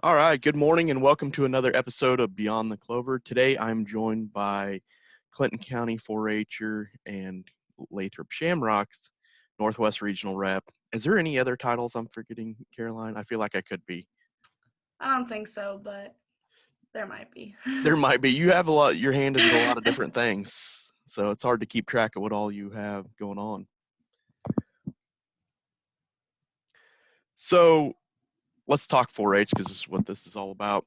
All right, good morning and welcome to another episode of Beyond the Clover. Today I'm joined by Clinton County 4-H'er and Lathrop Shamrocks Northwest Regional Rep. Is there any other titles I'm forgetting, Caroline? I feel like I could be. I don't think so, but there might be. There might be. You have your hand in a lot of different things, so it's hard to keep track of what all you have going on. So let's talk 4-H because this is what this is all about.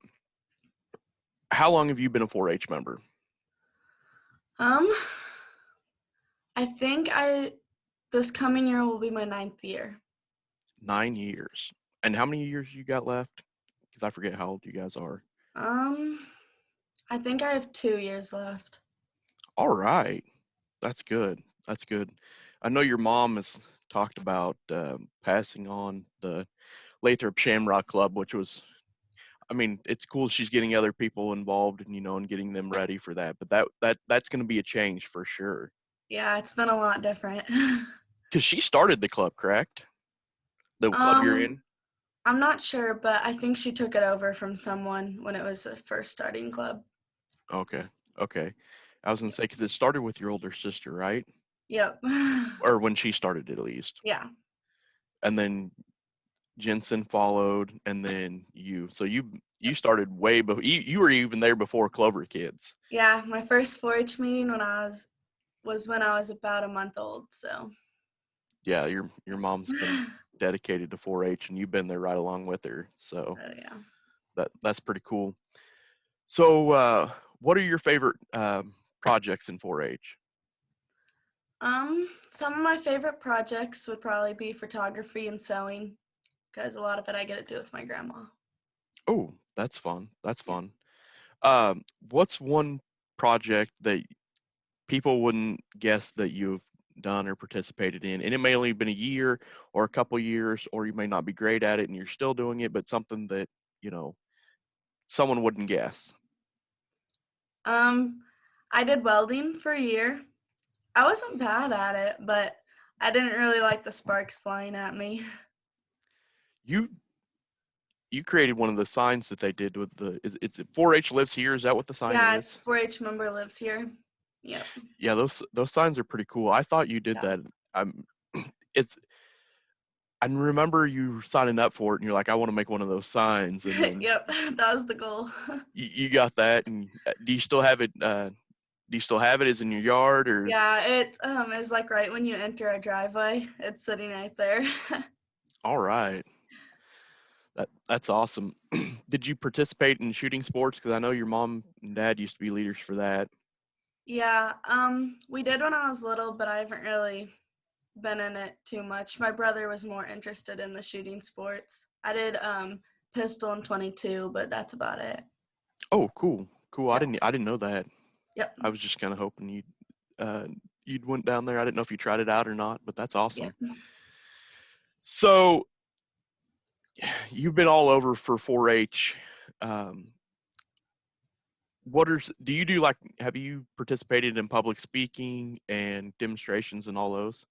How long have you been a 4-H member? I think this coming year will be my 9th year. 9 years. And how many years you got left? Because I forget how old you guys are. I think I have 2 years left. All right. That's good. That's good. I know your mom has talked about passing on the Lathrop Shamrock Club, which was, I mean, it's cool she's getting other people involved and, and getting them ready for that. But that's going to be a change for sure. Yeah, it's been a lot different. Because she started the club, correct? The club you're in? I'm not sure, but I think she took it over from someone when it was the first starting club. Okay. Okay. I was going to say, because it started with your older sister, right? Yep. Or when she started it, at least. Yeah. And then Jensen followed, and then you. So you started way before. You were even there before Clover Kids. Yeah, my first 4-H meeting was when I was about a month old. So. Yeah, your mom's been dedicated to 4-H, and you've been there right along with her. So Yeah. that's pretty cool. So what are your favorite projects in 4-H? Some of my favorite projects would probably be photography and sewing, because a lot of it I get to do with my grandma. Oh, that's fun. That's fun. What's one project that people wouldn't guess that you've done or participated in? And it may only have been a year or a couple years, or you may not be great at it and you're still doing it, but something that, someone wouldn't guess. I did welding for a year. I wasn't bad at it, but I didn't really like the sparks flying at me. You created one of the signs that they did with it's 4-H lives here. Is that what the sign Yeah, is? it's 4-H member lives here. Yep. Yeah, those signs are pretty cool. I thought you did Yeah. that. It's I remember you signing up for it, and you're like, I want to make one of those signs, and then Yep, that was the goal. you got that. And do you still have it? Do you still have it? Is it in your yard or? Yeah, it is like right when you enter a driveway. It's sitting right there. All right, that's awesome. Did you participate in shooting sports? Because I know your mom and dad used to be leaders for that. Yeah, we did when I was little, but I haven't really been in it too much. My brother was more interested in the shooting sports. I did pistol and 22, but that's about it. Oh, cool. I Yep. didn't know that. Yep. I was just kind of hoping you'd went down there. I didn't know if you tried it out or not, but that's awesome. Yep. So you've been all over for 4-H. Do you do, like, have you participated in public speaking and demonstrations and all those?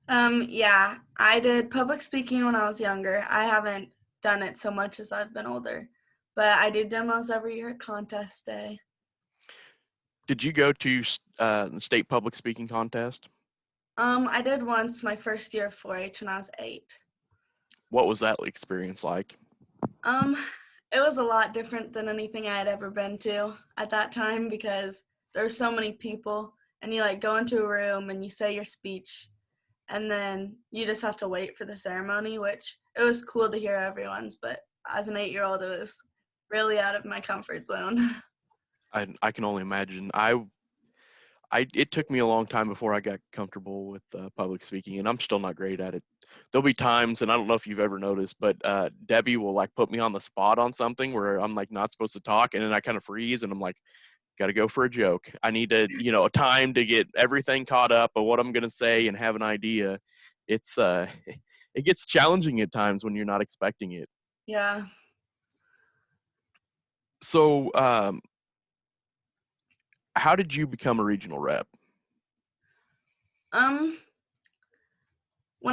Yeah, I did public speaking when I was younger. I haven't done it so much as I've been older, but I do demos every year at contest day. Did you go to the state public speaking contest? I did once my first year of 4-H when I was 8. What was that experience like? It was a lot different than anything I had ever been to at that time, because there's so many people and you like go into a room and you say your speech and then you just have to wait for the ceremony, which it was cool to hear everyone's, but as an 8-year-old, it was really out of my comfort zone. I can only imagine. It took me a long time before I got comfortable with public speaking, and I'm still not great at it. There'll be times, and I don't know if you've ever noticed, but Debbie will like put me on the spot on something where I'm like not supposed to talk, and then I kind of freeze, and I'm like, got to go for a joke. I need to, a time to get everything caught up of what I'm gonna say and have an idea. It's it gets challenging at times when you're not expecting it. Yeah. So, how did you become a regional rep? When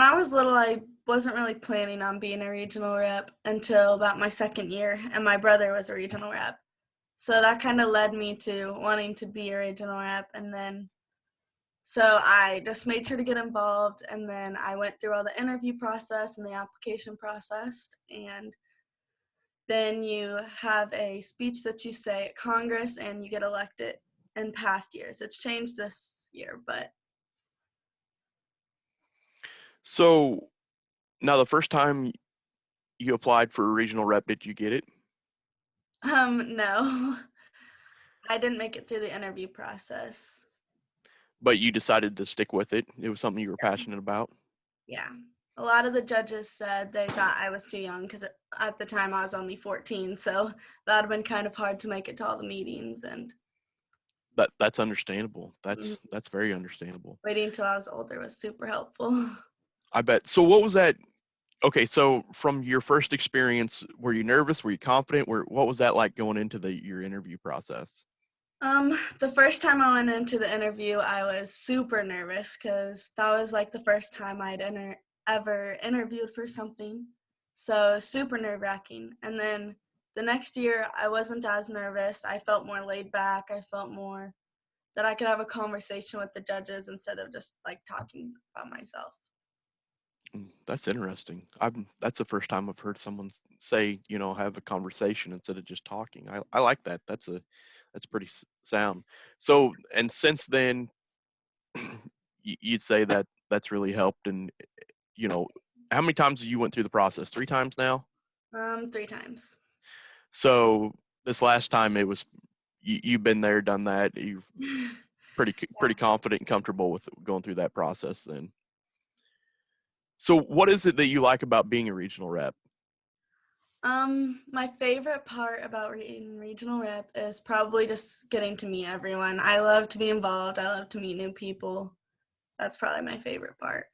I was little, I wasn't really planning on being a regional rep until about my second year, and my brother was a regional rep. So that kind of led me to wanting to be a regional rep, and then so I just made sure to get involved, and then I went through all the interview process and the application process, and then you have a speech that you say at Congress, and you get elected in past years. It's changed this year, but So now the first time you applied for a regional rep, did you get it? no, I didn't make it through the interview process. But you decided to stick with it. It was something you were passionate about. Yeah. A lot of the judges said they thought I was too young because at the time I was only 14, so that would have been kind of hard to make it to all the meetings, and That's understandable. mm, That's very understandable. waiting until I was older was super helpful. I bet. So what was that? Okay, so from your first experience, were you nervous? Were you confident? What was that like going into your interview process? The first time I went into the interview, I was super nervous because that was like the first time I'd ever interviewed for something. So super nerve-wracking. And then the next year, I wasn't as nervous. I felt more laid back. I felt more that I could have a conversation with the judges instead of just like talking about myself. That's interesting. That's the first time I've heard someone say, have a conversation instead of just talking. I like that. That's pretty sound. So, and since then, you'd say that that's really helped. And, you know, how many times you went through the process? 3 times now? 3 times. So this last time it was, you've been there, done that. You're pretty confident and comfortable with going through that process then. So what is it that you like about being a regional rep? My favorite part about being regional rep is probably just getting to meet everyone. I love to be involved. I love to meet new people. That's probably my favorite part.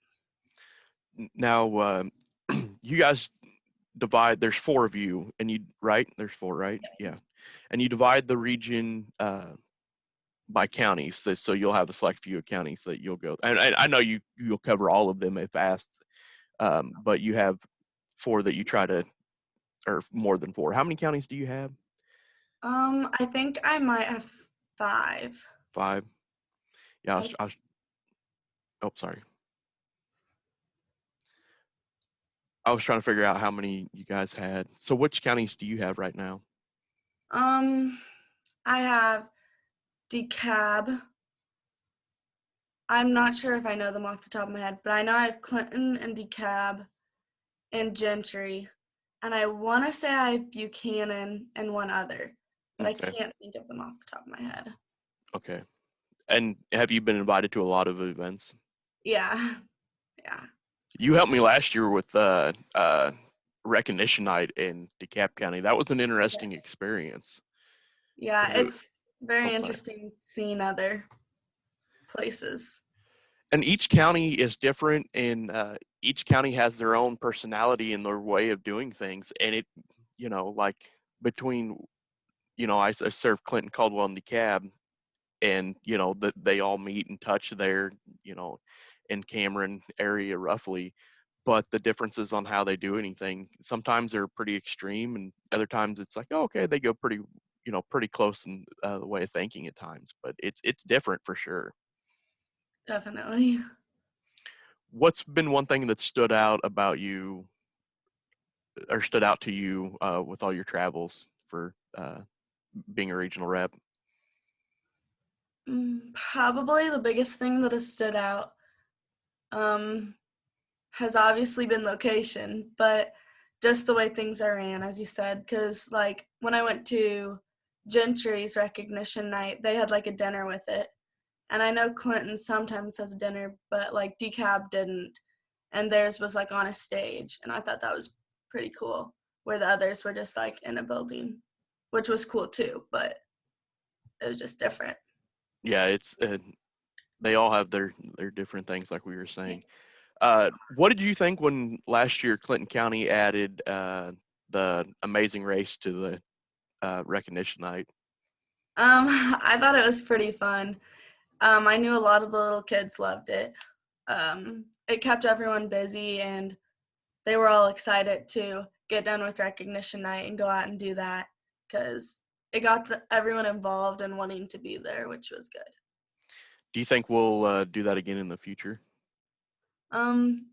Now, you guys divide, there's 4 of you, and right? There's 4, right? Yeah. And you divide the region by counties. So you'll have a select few of counties that you'll go. And I know you'll cover all of them if asked, but you have 4 that you try to, or more than 4. How many counties do you have? I think I might have 5. 5. Yeah. I, Oh, sorry. I was trying to figure out how many you guys had. So which counties do you have right now? um, I have DeKalb. I'm not sure if I know them off the top of my head, but I know I have Clinton and DeKalb and Gentry, and I want to say I have Buchanan and one other, but I Okay. can't think of them off the top of my head. Okay. And have you been invited to a lot of events? Yeah, yeah. You helped me last year with recognition night in DeKalb County. That was an interesting experience. Yeah, 'Cause it's oh, very sorry. interesting seeing other places. And each county is different, and each county has their own personality and their way of doing things. And it, like between, I served Clinton, Caldwell, and DeKalb, and that they all meet and touch there, in Cameron area roughly, but the differences on how they do anything sometimes are pretty extreme, and other times it's like, oh, okay, they go pretty close in the way of thinking at times, but it's different for sure. Definitely. What's been one thing that stood out to you with all your travels for being a regional rep? Probably the biggest thing that has stood out um, has obviously been location, but just the way things are ran, as you said, because like when I went to Gentry's recognition night, they had like a dinner with it. And I know Clinton sometimes has dinner, but like DeKalb didn't. And theirs was like on a stage. And I thought that was pretty cool, where the others were just like in a building, which was cool too, but it was just different. Yeah, it's they all have their different things, like we were Yeah. saying. What did you think when last year Clinton County added the Amazing Race to the recognition night? I thought it was pretty fun. I knew a lot of the little kids loved it. It kept everyone busy, and they were all excited to get done with recognition night and go out and do that because it got everyone involved and wanting to be there, which was good. Do you think we'll do that again in the future?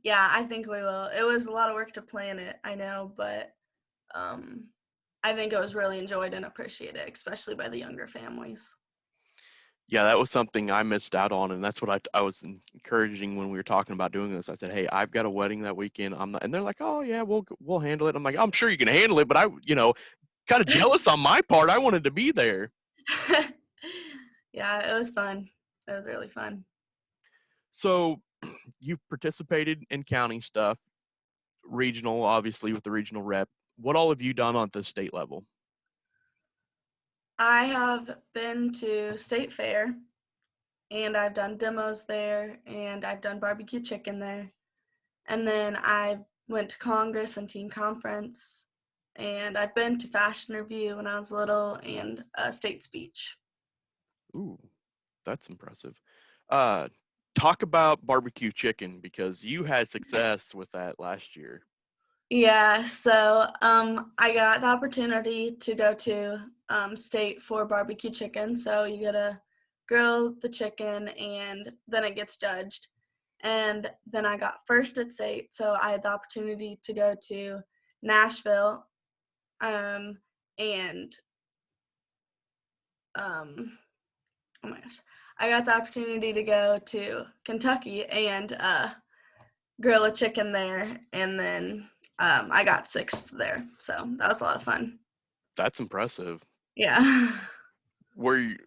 Yeah, I think we will. It was a lot of work to plan it, I know, but I think it was really enjoyed and appreciated, especially by the younger families. Yeah, that was something I missed out on, and that's what I was encouraging when we were talking about doing this. I said, "Hey, I've got a wedding that weekend. I'm not," and they're like, "Oh yeah, we'll handle it." I'm like, "I'm sure you can handle it," but kind of jealous on my part. I wanted to be there. Yeah, it was fun. It was really fun. So, you've participated in county stuff, regional, obviously with the regional rep. What all have you done on the state level? I have been to State Fair and I've done demos there and I've done barbecue chicken there. And then I went to Congress and Teen Conference and I've been to Fashion Review when I was little and a state speech. Ooh, that's impressive. Uh, Talk about barbecue chicken because you had success with that last year. Yeah, so I got the opportunity to go to state for barbecue chicken. So you gotta grill the chicken and then it gets judged. And then I got first at state, so I had the opportunity to go to Nashville, um, and um, oh my gosh, I got the opportunity to go to Kentucky and grill a chicken there, and then I got sixth there, so that was a lot of fun. That's impressive. Yeah. Were you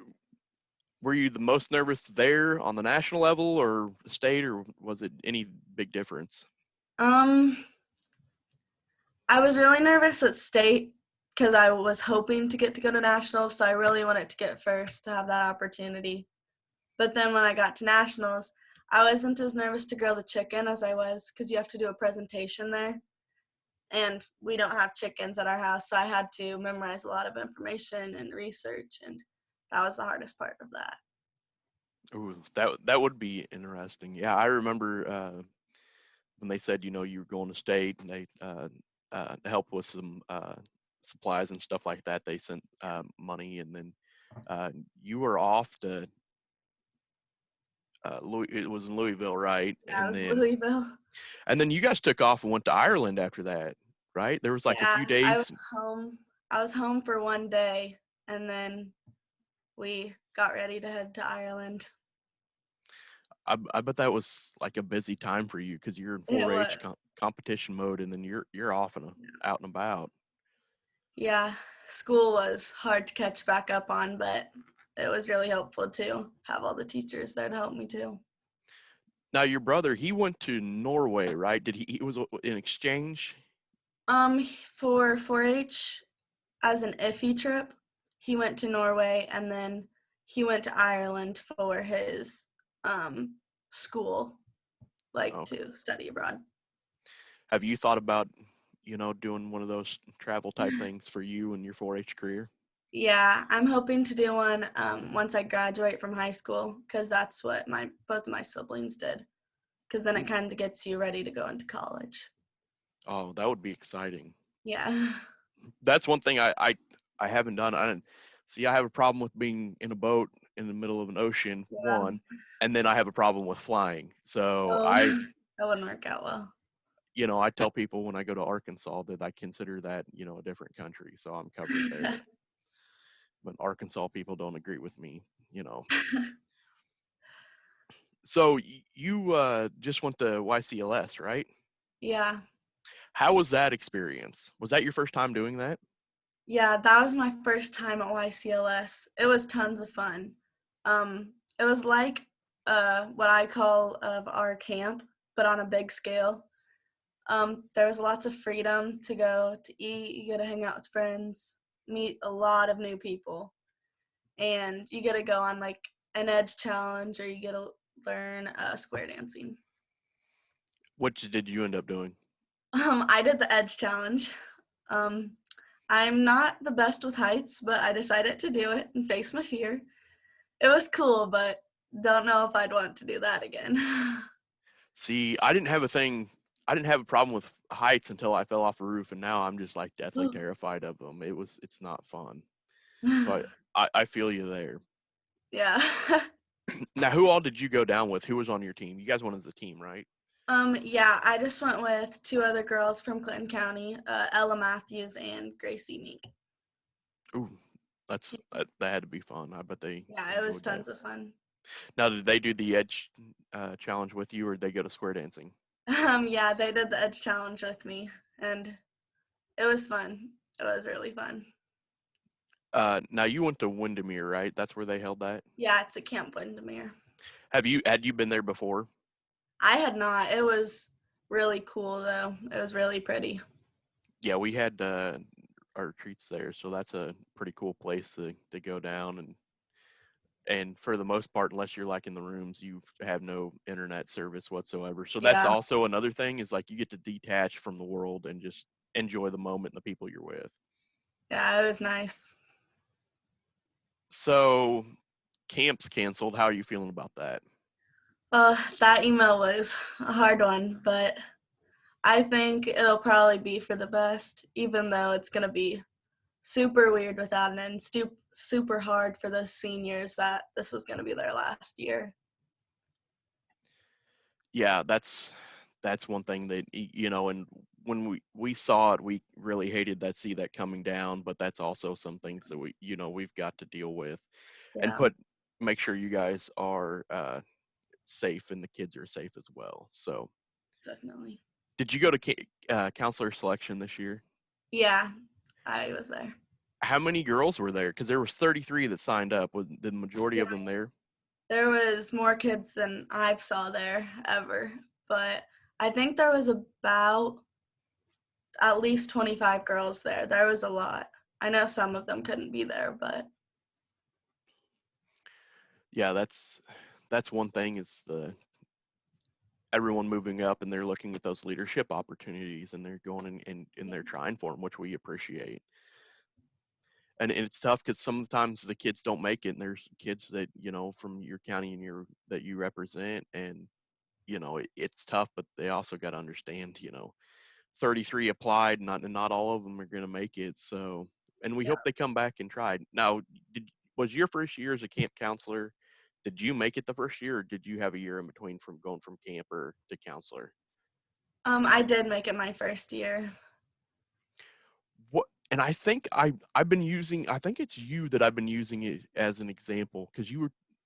were you the most nervous there on the national level or state, or was it any big difference? um, I was really nervous at state because I was hoping to get to go to nationals, so I really wanted to get first to have that opportunity. But then when I got to nationals, I wasn't as nervous to grill the chicken as I was because you have to do a presentation there. And we don't have chickens at our house, so I had to memorize a lot of information and research, and that was the hardest part of that. Ooh, that would be interesting. Yeah, I remember when they said, you were going to state and they to help with some supplies and stuff like that. They sent money, and then you were off to it was in Louisville, right? Yeah, it was Louisville. And then you guys took off and went to Ireland after that, right? There was like a Yeah, few I days. was home. I was home for one day, and then we got ready to head to Ireland. I bet that was like a busy time for you because you're in It 4-H was. competition mode, and then you're off and out and about. Yeah, school was hard to catch back up on, but it was really helpful to have all the teachers there to help me too. Now your brother, he went to Norway, right? Did he was in exchange? For 4-H as an iffy trip, he went to Norway and then he went to Ireland for his school, like Okay. to study abroad. Have you thought about, doing one of those travel type things for you and your 4-H career? Yeah, I'm hoping to do one once I graduate from high school because that's what both of my siblings did. Because then it Ooh. kind of gets you ready to go into college. Oh, that would be exciting. Yeah. That's one thing I haven't done. I didn't see. I have a problem with being in a boat in the middle of an ocean, Yeah. one, and then I have a problem with flying. So Oh, that wouldn't work out well. I tell people when I go to Arkansas that I consider that, a different country, so I'm covered there. But Arkansas people don't agree with me. So you just went to YCLS, right? Yeah. How was that experience? Was that your first time doing that? Yeah, that was my first time at YCLS. It was tons of fun. It was like what I call of our camp, but on a big scale. There was lots of freedom to go to eat. You get to hang out with friends, meet a lot of new people, and you get to go on like an edge challenge or you get to learn square dancing. What did you end up doing? I did the edge challenge. Um, I'm not the best with heights, but I decided to do it and face my fear. It was cool, but don't know if I'd want to do that again. See, I didn't have a thing. I didn't have a problem with heights until I fell off a roof, and now I'm just like deathly terrified of them. It's not fun. So I feel you there. Yeah. Now, who all did you go down with? Who was on your team? You guys went as a team, right? Yeah, I just went with two other girls from Clinton County, Ella Matthews and Gracie Meek. Ooh, that had to be fun. I bet they Yeah, it was enjoyed that. tons of fun. Now, did they do the edge challenge with you, or did they go to square dancing? Yeah, they did the Edge Challenge with me, and it was fun. It was really fun. Now you went to Windermere, right? That's where they held that. Yeah, it's at Camp Windermere. Had you been there before? I had not. It was really cool, though. It was really pretty. Yeah, we had our retreats there, so that's a pretty cool place to go down, and for the most part, unless you're like in the rooms, you have no internet service whatsoever. So that's Yeah, also another thing, is like you get to detach from the world and just enjoy the moment and the people you're with. yeah, it was nice. So camp's canceled. How are you feeling about that? That email was a hard one, but I think it'll probably be for the best, even though it's going to be super weird without it and super hard for those seniors that this was going to be their last year. Yeah, that's one thing that and when we saw it, we really hated that see that coming down, but that's also some things that we've got to deal with and Yeah, make sure you guys are safe and the kids are safe as well. So definitely. did you go to counselor selection this year? Yeah, I was there. How many girls were there? Because there was 33 that signed up. Was the majority Yeah, of them there? there was more kids than I've saw there ever, but I think there was about at least 25 girls there. There was a lot. I know some of them couldn't be there, but Yeah, that's one thing, is the everyone moving up and they're looking at those leadership opportunities and they're going and they're trying for them, which we appreciate. And it's tough because sometimes the kids don't make it, and there's kids that from your county and that you represent, and it's tough, but they also got to understand 33 applied, not all of them are going to make it. So, and we yeah. hope they come back and try. Now, was your first year as a camp counselor, did you make it the first year, or did you have a year in between from going from camper to counselor? I did make it my first year. What, and I think I've been using, I think it's you that I've been using it as an example, because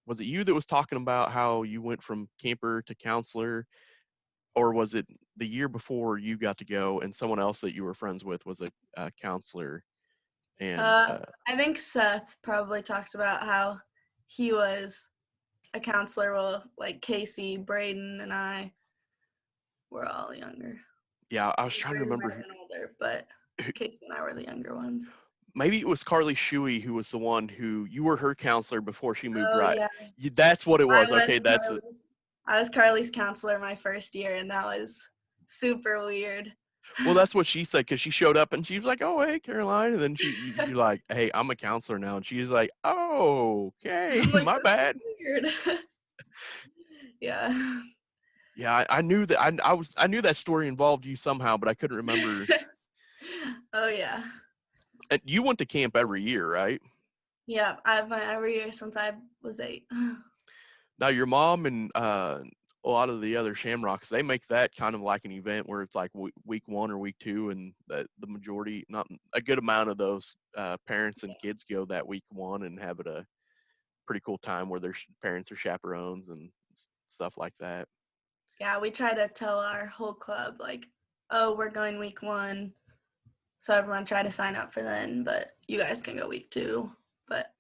was it you that was talking about how you went from camper to counselor, or was it the year before you got to go and someone else that you were friends with was a counselor? And I think Seth probably talked about how he was a counselor while like Casey, Braden, and I were all younger. yeah, I was trying to Braden might remember have been older, but Casey and I were the younger ones. maybe it was Carly Shuey who was the one who you were her counselor before she moved, Oh right? yeah, That's what it I was. was Okay, that's it. Carly's. I was Carly's counselor my first year, and that was super weird. Well, that's what she said, because she showed up and she was like, "Oh, hey, Caroline," and then you're like, "Hey, I'm a counselor now," and she's like, "Oh, okay, I'm like, my this is bad." weird. Yeah. Yeah, I knew that I knew that story involved you somehow, but I couldn't remember. Oh yeah. And you went to camp every year, right? Yeah, I've went every year since I was 8. Now your mom and a lot of the other Shamrocks, they make that kind of like an event where it's like week 1 or week 2, and the majority, not a good amount of those parents and kids go that week 1 and have it a pretty cool time where their parents are chaperones and stuff like that. Yeah, we try to tell our whole club like, oh, we're going week 1, so everyone try to sign up for then. But you guys can go week 2. But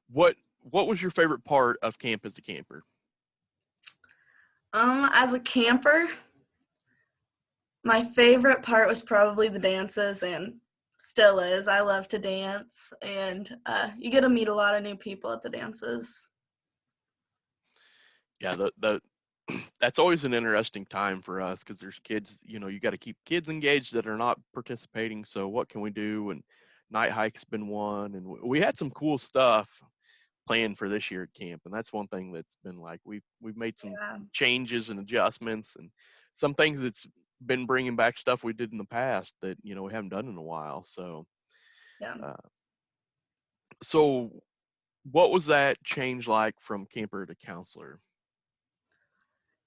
What was your favorite part of camp as a camper? as a camper, my favorite part was probably the dances, and still is. I love to dance, and you get to meet a lot of new people at the dances. Yeah, the that's always an interesting time for us, because there's kids, you got to keep kids engaged that are not participating. So what can we do? And night hike's been one, and we had some cool stuff planned for this year at camp, and that's one thing that's been like we've made some Yeah, changes and adjustments, and some things it's been bringing back stuff we did in the past that we haven't done in a while. So, Yeah. uh, so what was that change like from camper to counselor?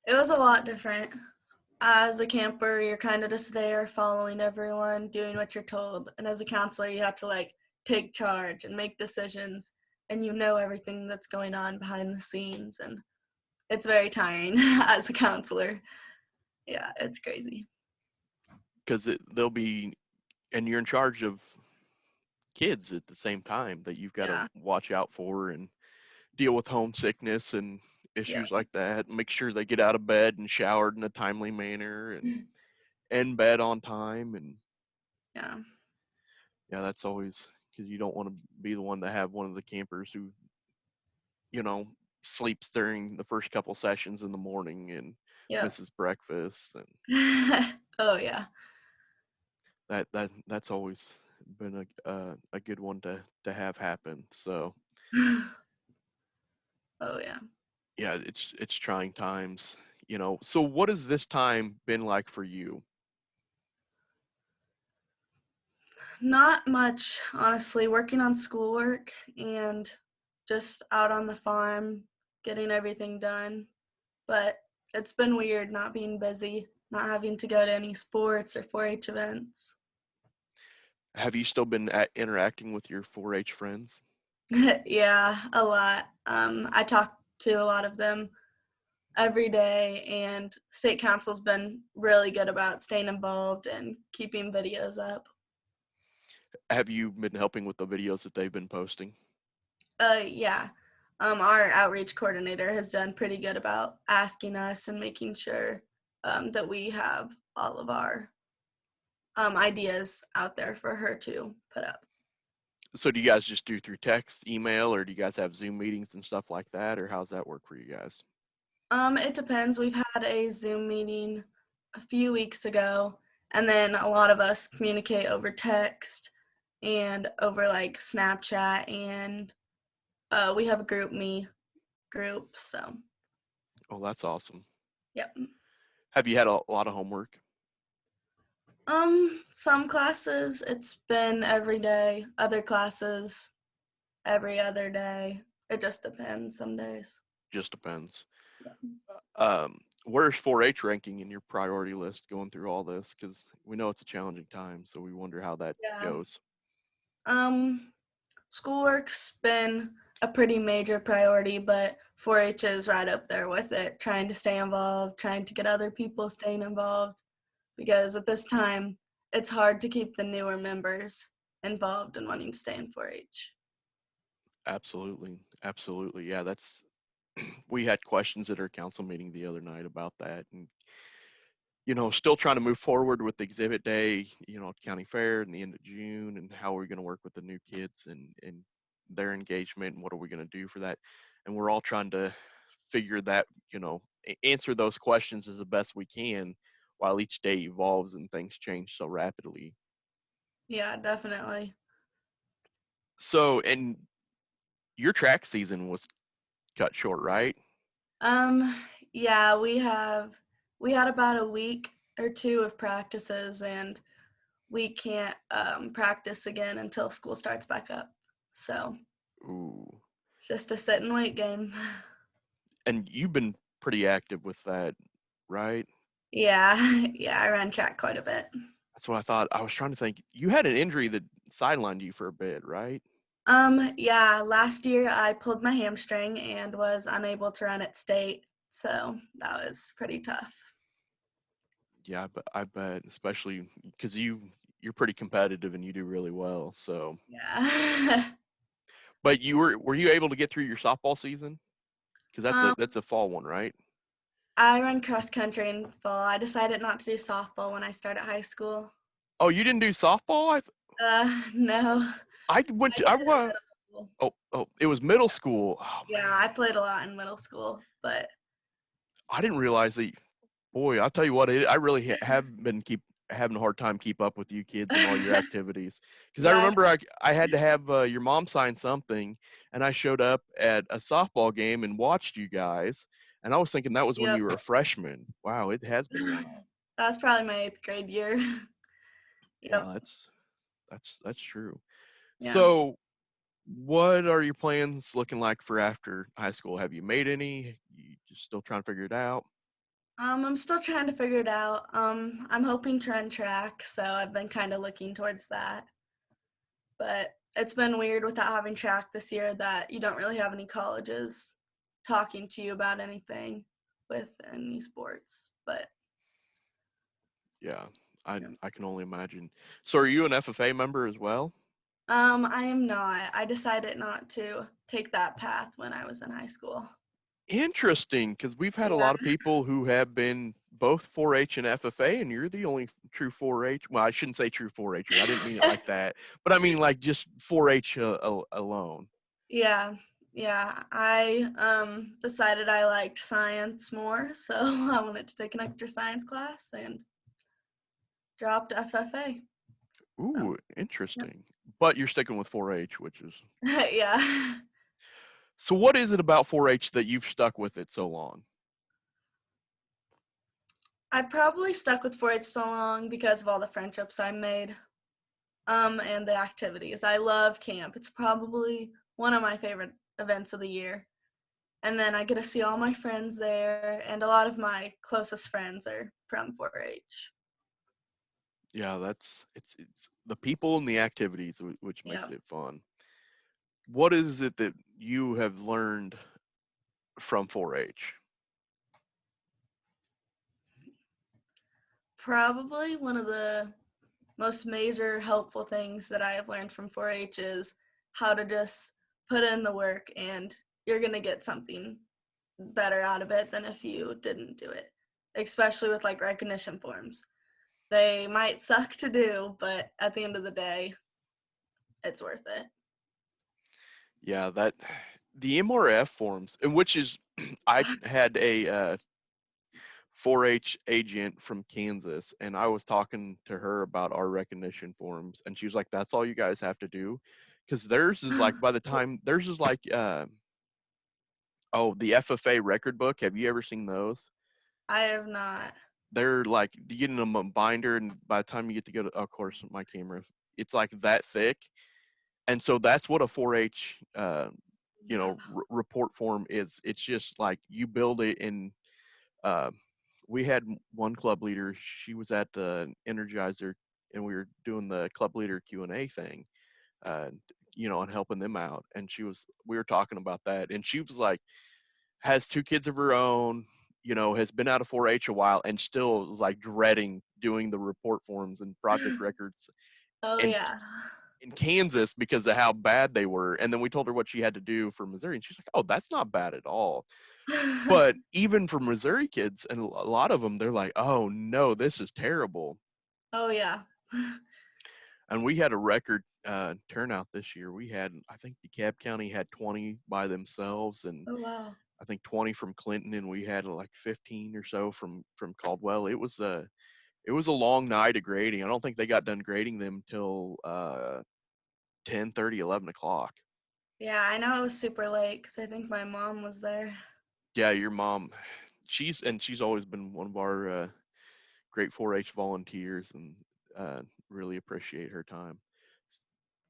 It was a lot different. As a camper, you're kind of just there following everyone, doing what you're told. And as a counselor, you have to like take charge and make decisions, and you know everything that's going on behind the scenes. And it's very tiring as a counselor. Yeah, it's crazy. Because they'll be, and you're in charge of kids at the same time that you've got to Yeah, watch out for and deal with homesickness and yeah, issues like that. Make sure they get out of bed and showered in a timely manner and in bed on time. And yeah, yeah, that's always because you don't want to be the one to have one of the campers who, you know, sleeps during the first couple sessions in the morning and yeah. misses breakfast. And Oh, yeah. that's always been a good one to have happen. So Oh, yeah. yeah, it's trying times. So what has this time been like for you? Not much, honestly. Working on schoolwork and just out on the farm, getting everything done. But it's been weird not being busy, not having to go to any sports or 4-H events. Have you still been interacting with your 4-H friends? Yeah, a lot. I talk to a lot of them every day, and state council's been really good about staying involved and keeping videos up. Have you been helping with the videos that they've been posting? Yeah. Our outreach coordinator has done pretty good about asking us and making sure that we have all of our ideas out there for her to put up. So do you guys just do through text, email, or do you guys have Zoom meetings and stuff like that, or how's that work for you guys? It depends. We've had a Zoom meeting a few weeks ago, and then a lot of us communicate over text and over like Snapchat, and we have a group. So, Oh, that's awesome. yep. Have you had a lot of homework? Some classes it's been every day. Other classes every other day. It just depends some days. Just depends. Yeah. Where's 4-H ranking in your priority list going through all this? Because we know it's a challenging time, so we wonder how that Yeah. goes. Um, Schoolwork's been a pretty major priority, but 4-H is right up there with it, trying to stay involved, trying to get other people staying involved, because at this time, it's hard to keep the newer members involved and wanting to stay in 4-H. Absolutely, absolutely. Yeah, that's we had questions at our council meeting the other night about that, and still trying to move forward with the exhibit day, county fair in the end of June, and how we're going to work with the new kids and their engagement, and what are we going to do for that. And we're all trying to figure that, answer those questions as the best we can while each day evolves and things change so rapidly. Yeah, definitely. So, and your track season was cut short, right? Um, yeah, we had about a week or two of practices, and we can't practice again until school starts back up. So Ooh. it's just a sit and wait game. And you've been pretty active with that, right? Yeah, yeah, I ran track quite a bit. That's what I thought. I was trying to think. You had an injury that sidelined you for a bit, right? Yeah, last year I pulled my hamstring and was unable to run at state, so that was pretty tough. Yeah, but I bet, especially because you're pretty competitive and you do really well. So, Yeah. but were you able to get through your softball season? Because um, that's a fall one, right? I run cross country in fall. I decided not to do softball when I started high school. Oh, you didn't do softball? No. I went I to did I it in wa middle school. Oh, it was middle school. Oh Yeah, man, I played a lot in middle school, but I didn't realize that. Boy, I'll tell you what, I really have been keep having a hard time keep up with you kids and all your activities. Because I yeah, remember I had to have your mom sign something, and I showed up at a softball game and watched you guys, And I was thinking that was when Yep. you were a freshman. Wow, it has been a while. That was probably my 8th grade year. Yeah, Yep. that's true. Yeah. So, what are your plans looking like for after high school? Have you made any? You just still trying to figure it out? I'm still trying to figure it out. I'm hoping to run track, so I've been kind of looking towards that. But it's been weird without having track this year that you don't really have any colleges talking to you about anything with any sports. But Yeah, I yeah. I can only imagine. So, are you an FFA member as well? I am not. I decided not to take that path when I was in high school. Interesting, because we've had a Yeah. lot of people who have been both 4-H and FFA, and you're the only true 4-H. Well, I shouldn't say true 4-Her. I didn't mean it like that, but I mean like just 4-H alone. Yeah. Yeah. I decided I liked science more, so I wanted to take an extra science class and dropped FFA. So, Ooh, yep. interesting. But you're sticking with 4-H, which is Yeah. so. What is it about 4-H that you've stuck with it so long? I probably stuck with 4-H so long because of all the friendships I made, and the activities. I love camp. It's probably one of my favorite events of the year. And then I get to see all my friends there, and a lot of my closest friends are from 4-H. Yeah, it's the people and the activities which Yeah. makes it fun. What is it that you have learned from 4-H? Probably one of the most major helpful things that I have learned from 4-H is how to just put in the work and you're going to get something better out of it than if you didn't do it, especially with like recognition forms. They might suck to do, but at the end of the day, it's worth it. Yeah, that the MRF forms, and which is I had a 4-H agent from Kansas, and I was talking to her about our recognition forms, and she was like, "That's all you guys have to do," because theirs is like by the time theirs is like oh, the FFA record book. Have you ever seen those? I have not. They're like you get in a binder, and by the time you get to go to, of course, my camera, it's like that thick, and so that's what a 4-H report form is. It's just like you build it in. Uh, we had one club leader. She was at the Energizer, and we were doing the club leader Q&A thing, uh, and helping them out. And we were talking about that, and she was like, has 2 kids of her own, has been out of 4-H a while, and still is like dreading doing the report forms and project records Oh, in yeah. in Kansas because of how bad they were. And then we told her what she had to do for Missouri, and she's like, "Oh, that's not bad at all." But even for Missouri kids, and a lot of them, they're like, "Oh no, this is terrible." Oh, yeah. And we had a record turnout this year. I think DeKalb County had 20 by themselves, and Oh, wow. I think 20 from Clinton, and we had like 15 or so from Caldwell. It was a long night of grading. I don't think they got done grading them till 10:30, 11 o'clock. Yeah, I know it was super late because I think my mom was there. Yeah, your mom, she's always been one of our great 4-H volunteers, and really appreciate her time.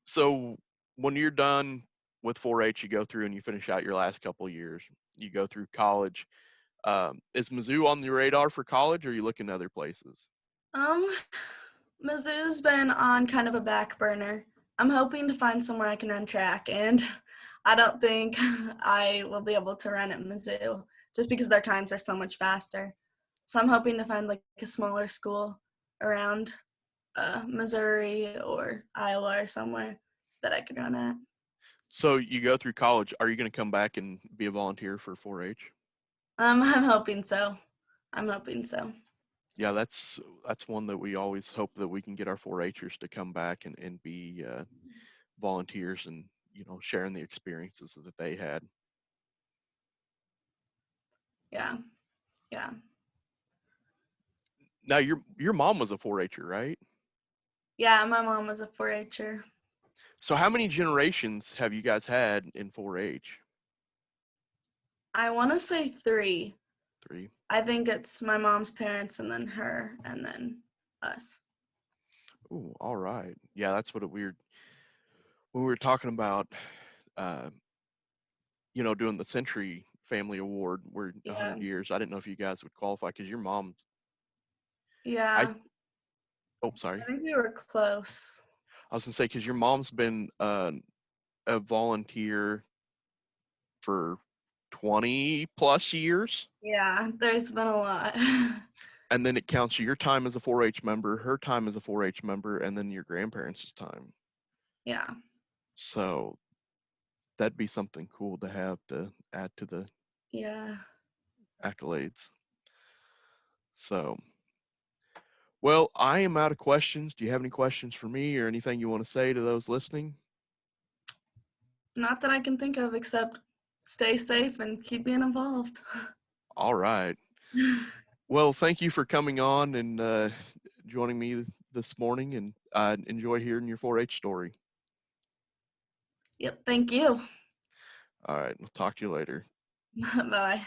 So when you're done with 4-H, you go through and you finish out your last couple of years. You go through college. Is Mizzou on the radar for college, or are you looking other places? Um, Mizzou's been on kind of a back burner. I'm hoping to find somewhere I can run track, and I don't think I will be able to run at Mizzou just because their times are so much faster. So I'm hoping to find like a smaller school around Missouri or Iowa or somewhere that I could run at. So you go through college. Are you going to come back and be a volunteer for 4-H? I'm hoping so. I'm hoping so. Yeah, that's one that we always hope that we can get our 4-Hers to come back and be volunteers, and sharing the experiences that they had. Yeah, yeah, Now your mom was a 4-Her, right? yeah. My mom was a 4-Her. So how many generations have you guys had in 4-H? I want to say 3. Three. I think it's my mom's parents and then her and then us. Ooh, all right. Yeah, that's what weird. When we were talking about, uh, doing the Century Family Award, we're Yeah. 100 years. I didn't know if you guys would qualify because your mom. I Yeah. oh, sorry. I think we were close. I was gonna say because your mom's been a volunteer for 20 plus years, Yeah, there's been a lot. and then it counts your time as a 4-H member, her time as a 4-H member, and then your grandparents' time. Yeah. So that'd be something cool to have to add to the Yeah. accolades. So, well, I am out of questions. Do you have any questions for me or anything you want to say to those listening? Not that I can think of except stay safe and keep being involved. All right. Well, thank you for coming on and joining me this morning, and I enjoy hearing your 4-H story. Yep, thank you. All right, we'll talk to you later. Bye.